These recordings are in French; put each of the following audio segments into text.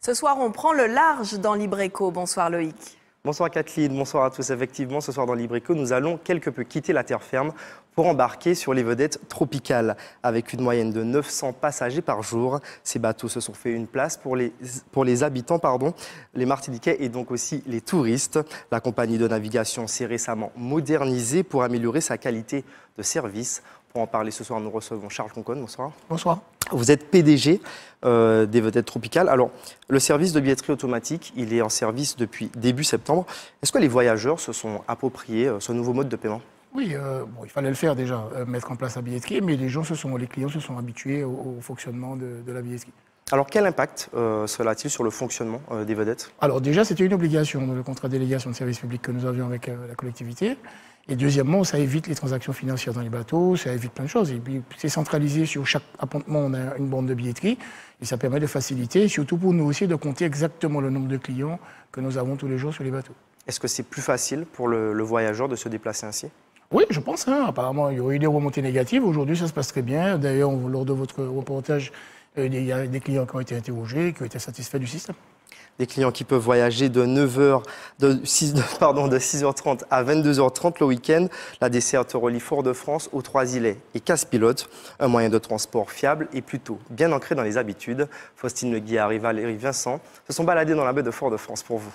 Ce soir, on prend le large dans Libreco. Bonsoir Loïc. Bonsoir Kathleen, bonsoir à tous. Effectivement, ce soir dans Libreco, nous allons quelque peu quitter la terre ferme pour embarquer sur les vedettes tropicales. Avec une moyenne de 900 passagers par jour, ces bateaux se sont fait une place pour les habitants, les Martiniquais et donc aussi les touristes. La compagnie de navigation s'est récemment modernisée pour améliorer sa qualité de service. Pour en parler ce soir, nous recevons Charles Conconne. Bonsoir. Bonsoir. Vous êtes PDG des vedettes tropicales. Alors, le service de billetterie automatique, il est en service depuis début septembre. Est-ce que les voyageurs se sont appropriés ce nouveau mode de paiement ? Oui, il fallait le faire déjà, mettre en place la billetterie, mais les clients se sont habitués au fonctionnement de la billetterie. Alors, quel impact cela a-t-il sur le fonctionnement des vedettes ? Alors, déjà, c'était une obligation, le contrat de délégation de service public que nous avions avec la collectivité. Et deuxièmement, ça évite les transactions financières dans les bateaux, ça évite plein de choses. Et puis, c'est centralisé sur chaque appontement, on a une borne de billetterie. Et ça permet de faciliter, surtout pour nous aussi, de compter exactement le nombre de clients que nous avons tous les jours sur les bateaux. Est-ce que c'est plus facile pour le voyageur de se déplacer ainsi ? Oui, je pense. Apparemment, il y aurait eu des remontées négatives. Aujourd'hui, ça se passe très bien. D'ailleurs, lors de votre reportage, il y a des clients qui ont été interrogés, qui ont été satisfaits du système. Des clients qui peuvent voyager de 6h30 à 22h30 le week-end. La desserte relie Fort-de-France aux Trois-Îlets et Casse-Pilote. Un moyen de transport fiable et plutôt bien ancré dans les habitudes. Faustine Le Guillard et Valérie Vincent se sont baladés dans la baie de Fort-de-France pour vous.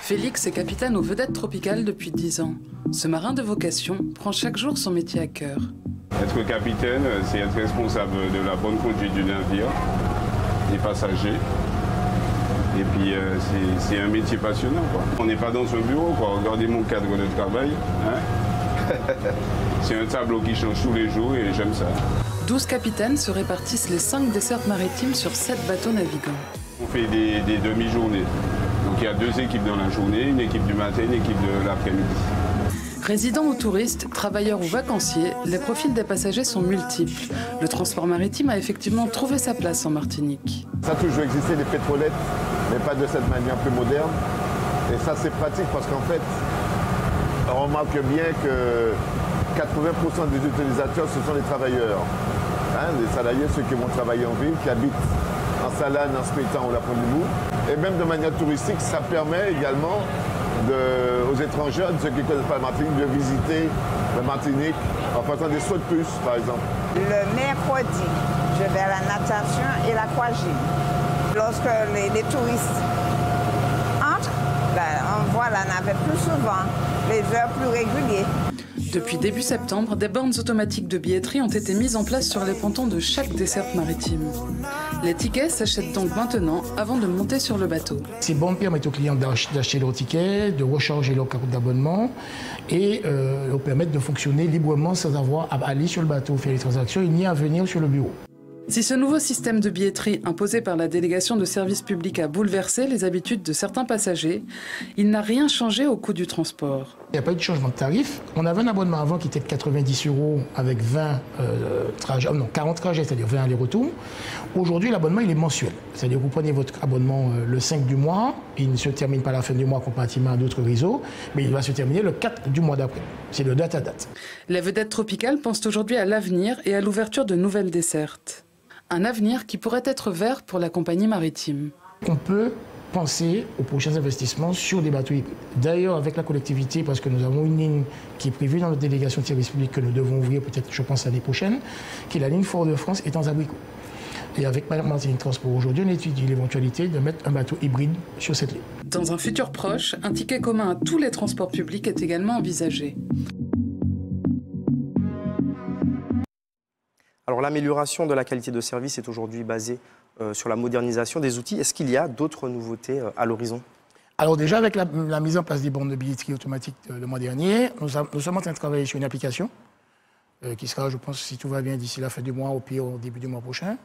Félix est capitaine aux vedettes tropicales depuis 10 ans. Ce marin de vocation prend chaque jour son métier à cœur. Être capitaine, c'est être responsable de la bonne conduite du navire, des passagers. Et puis, c'est un métier passionnant, quoi. On n'est pas dans un bureau, quoi. Regardez mon cadre de travail. C'est un tableau qui change tous les jours et j'aime ça. 12 capitaines se répartissent les 5 dessertes maritimes sur 7 bateaux navigants. On fait des demi-journées. Donc il y a 2 équipes dans la journée, une équipe du matin, une équipe de l'après-midi. Résidents ou touristes, travailleurs ou vacanciers, les profils des passagers sont multiples. Le transport maritime a effectivement trouvé sa place en Martinique. Ça a toujours existé, les pétrolettes, mais pas de cette manière plus moderne. Et ça, c'est pratique parce qu'en fait, on remarque bien que 80% des utilisateurs, ce sont les travailleurs. Les salariés, ceux qui vont travailler en ville, qui habitent en Salane, en Spétan ou la Pointe-du-Bout. Et même de manière touristique, ça permet également aux étrangers, ceux qui ne connaissent pas la Martinique, de visiter la Martinique en faisant des sauts de puce, par exemple. Le mercredi, je vais à la natation et l'aquagym. Lorsque les touristes entrent, on voit la navette plus souvent, les heures plus régulières. Depuis début septembre, des bornes automatiques de billetterie ont été mises en place sur les pontons de chaque desserte maritime. Les tickets s'achètent donc maintenant avant de monter sur le bateau. Ces bornes permettent aux clients d'acheter leurs tickets, de recharger leur carte d'abonnement et leur permettent de fonctionner librement sans avoir à aller sur le bateau faire les transactions ni à venir sur le bureau. Si ce nouveau système de billetterie imposé par la délégation de service public a bouleversé les habitudes de certains passagers, il n'a rien changé au coût du transport. Il n'y a pas eu de changement de tarif. On avait un abonnement avant qui était de 90 € avec 40 trajets, c'est-à-dire 20 allers-retours. Aujourd'hui, l'abonnement, il est mensuel. C'est-à-dire que vous prenez votre abonnement le 5 du mois, il ne se termine pas à la fin du mois comparativement à d'autres réseaux, mais il va se terminer le 4 du mois d'après. C'est de date à date. Les vedettes tropicales pensent aujourd'hui à l'avenir et à l'ouverture de nouvelles dessertes. Un avenir qui pourrait être vert pour la compagnie maritime. On peut penser aux prochains investissements sur des bateaux hybrides. D'ailleurs, avec la collectivité, parce que nous avons une ligne qui est prévue dans notre délégation de service public que nous devons ouvrir peut-être, je pense, l'année prochaine, qui est la ligne Fort-de-France et Abricot. Et avec Martinique Transport aujourd'hui, on étudie l'éventualité de mettre un bateau hybride sur cette ligne. Dans un futur proche, un ticket commun à tous les transports publics est également envisagé. Alors l'amélioration de la qualité de service est aujourd'hui basée sur la modernisation des outils. Est-ce qu'il y a d'autres nouveautés à l'horizon ? Alors déjà, avec la mise en place des bornes de billetterie automatique le mois dernier, nous sommes en train de travailler sur une application qui sera, je pense, si tout va bien, d'ici la fin du mois, au pire au début du mois prochain.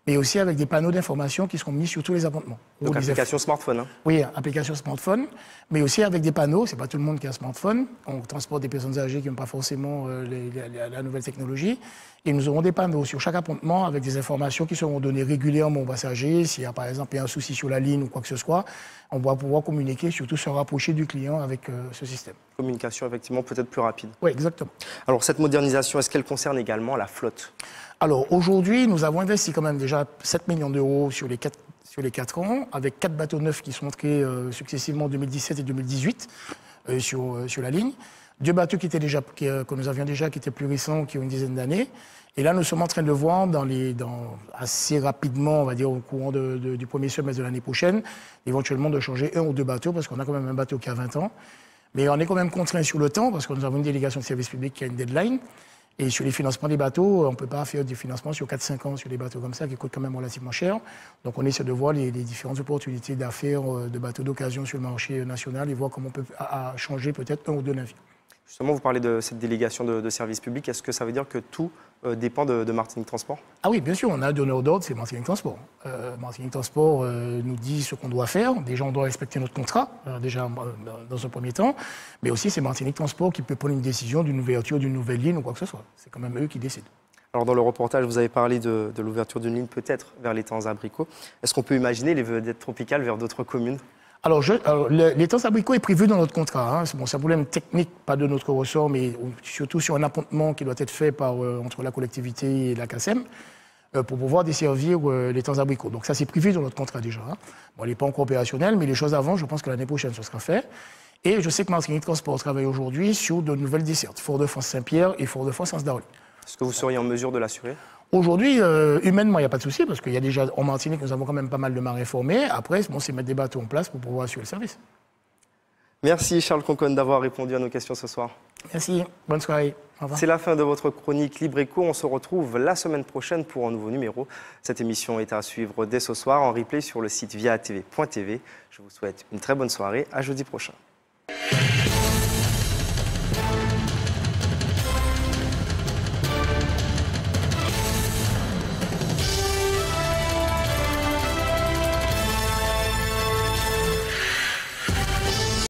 mais aussi avec des panneaux d'information qui seront mis sur tous les appontements. Donc application smartphone. Hein. Oui, application smartphone, mais aussi avec des panneaux. C'est pas tout le monde qui a un smartphone. On transporte des personnes âgées qui n'ont pas forcément la nouvelle technologie. Et nous aurons des panneaux sur chaque appontement avec des informations qui seront données régulièrement aux passagers. S'il y a par exemple un souci sur la ligne ou quoi que ce soit, on va pouvoir communiquer, surtout se rapprocher du client avec ce système. Communication effectivement peut-être plus rapide. Oui, exactement. Alors cette modernisation, est-ce qu'elle concerne également la flotte? Alors aujourd'hui, nous avons investi quand même déjà 7 millions d'euros sur les 4 ans, avec 4 bateaux neufs qui sont entrés successivement en 2017 et 2018 sur la ligne. 2 bateaux que nous avions déjà, qui étaient plus récents, qui ont une dizaine d'années. Et là, nous sommes en train de le voir assez rapidement, on va dire au courant du premier semestre de l'année prochaine, éventuellement de changer 1 ou 2 bateaux, parce qu'on a quand même un bateau qui a 20 ans. Mais on est quand même contraint sur le temps, parce que nous avons une délégation de service public qui a une deadline. Et sur les financements des bateaux, on ne peut pas faire du financement sur 4-5 ans sur des bateaux comme ça, qui coûtent quand même relativement cher. Donc on essaie de voir les différentes opportunités d'affaires de bateaux d'occasion sur le marché national et voir comment on peut changer peut-être 1 ou 2 navires. Justement, vous parlez de cette délégation de service public. Est-ce que ça veut dire que tout dépend de Martinique Transport? Ah oui, bien sûr, on a un donneur d'ordre, c'est Martinique Transport. Martinique Transport nous dit ce qu'on doit faire. Déjà, on doit respecter notre contrat, déjà dans un premier temps. Mais aussi, c'est Martinique Transport qui peut prendre une décision d'une ouverture d'une nouvelle ligne ou quoi que ce soit. C'est quand même eux qui décident. Alors dans le reportage, vous avez parlé de l'ouverture d'une ligne peut-être vers l'étang Abricot. Est-ce qu'on peut imaginer les vedettes tropicales vers d'autres communes? Alors, l'étang Abricot est prévu dans notre contrat. Hein. C'est un problème technique, pas de notre ressort, mais surtout sur un appontement qui doit être fait entre la collectivité et la CACEM pour pouvoir desservir l'étang Abricot. Donc ça, c'est prévu dans notre contrat déjà. Hein. Bon, il n'est pas encore opérationnel, mais les choses avancent. Je pense que l'année prochaine, ce sera fait. Et je sais que Martinique Transport travaille aujourd'hui sur de nouvelles dessertes, Fort-de-France-Saint-Pierre et Fort-de-France-Anse-Darly. Est-ce que vous seriez en mesure de l'assurer? Aujourd'hui, humainement, il n'y a pas de souci, parce qu'il y a déjà, en Martinique, nous avons quand même pas mal de marins formés. Après, c'est mettre des bateaux en place pour pouvoir assurer le service. Merci Charles Conconne d'avoir répondu à nos questions ce soir. Merci, bonne soirée. Au revoir. C'est la fin de votre chronique Libre Éco. On se retrouve la semaine prochaine pour un nouveau numéro. Cette émission est à suivre dès ce soir en replay sur le site viatv.tv. Je vous souhaite une très bonne soirée. À jeudi prochain.